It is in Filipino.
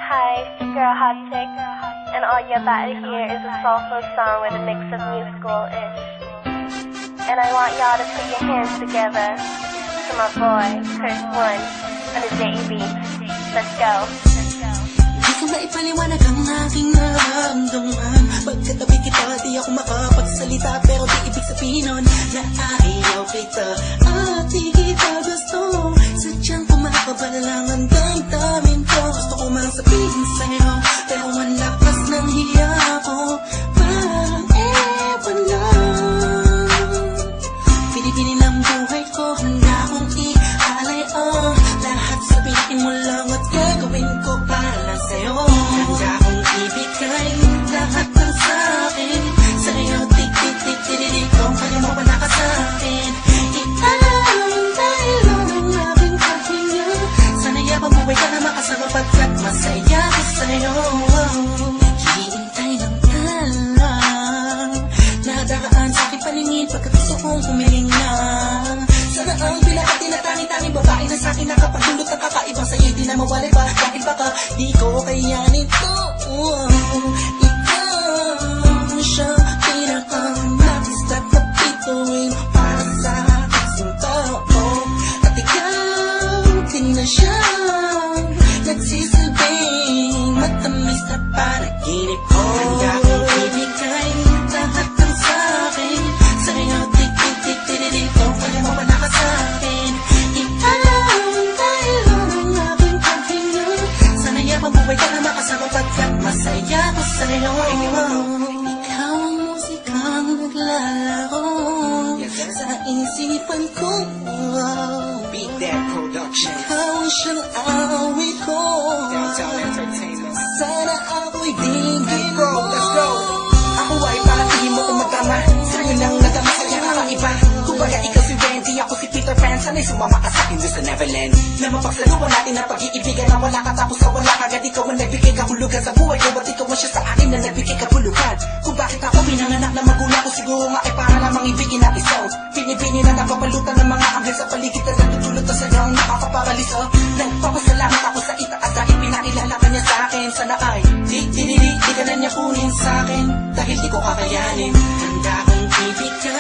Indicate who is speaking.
Speaker 1: Hi, it's your girl Hot Chick, and all you're about to hear is a soulful song with a mix of musical-ish. And I want y'all to put your hands together to my boy, Chris One, on the JEB. Let's go.
Speaker 2: Di ko maipaliwanag ang aking nararamdaman. Pagkatabi kita, di ako makapagsalita, pero di ibig sabihin nun na ayaw kita at di kita gusto. Sadyang kumakabal lang ang damdamin ko. Gusto ko mang sabihin sa'yo, pero ang lakas ng hiya ko. Parang ewan lang. Pinipili ng buhay ko, handa akong ialay ang lahat. Sabihin mo lang at gagawin ko para sa'yo. Handa akong ibigay lahat ng sa'kin sa'yo. Tik-tik-tik-tik-tik, kung kaya mo wala ka sa'kin. Ialay dahil ang aking paghinga. Sana'y mabuhay ka na makasama pagkat masaya ko sa'yo. Hihintay lang ka lang, nadaraan sa aking paningin pagkat gusto kong humiling na. Sana ang bilang tinatanging-tanging babae na sa'kin nakapagdulot ng kakaibang sa'yo di na mawalay pa. Dahil baka di ko kayanin to. Ikaw siya pinaka-nais at napituin para sa aking tao. At ikaw din na siya nagsisilbing matamis na panaginip ko. Handa akong ibigay lahat ng sa'kin sa'yo. Tik-tik-tik-tik-tik, kung kaya mo wala ka sa'kin. Ialay dahil ang aking paghinga. Sana'y mabuhay ka na makasama pagkat masaya ko sa'yo. Ikaw ang musikang naglalaro sa isipan ko.
Speaker 3: Beat That Production.
Speaker 2: Ikaw ang siyang awit ko.
Speaker 3: Downtown Entertainment.
Speaker 2: Sana ako'y dinggin
Speaker 3: Bro,
Speaker 2: mo.
Speaker 3: let's go. Ako ay paratingin mo kung magtama. Sa'yo nang nadama sa'yo kakaiba. Kumbaga ikaw si Wendy, ako si Peter Pan. Sana'y sumama ka sa'kin doon sa Neverland. Na mapagsaluhan natin ang pag-iibigan na wala ka tapos sa wala kagad. Ikaw ang nagbigay kahulugan sa buhay ko. At ikaw ang siya sa akin na nagbigay kahulugan. Kung bakit ako pinanganak na magulang ko, siguro nga ay para lamang ibigin at isaw. Pinipini na napapalutan ng mga anghel sa paligid na natutulot na sadyang nakakaparaliso. Nagpapasalamat ako sa itaas dahil pinakilala ka niya sa akin. Sana ay di ka na niya kunin sa akin dahil di ko kakayanin. Handa akong ibigay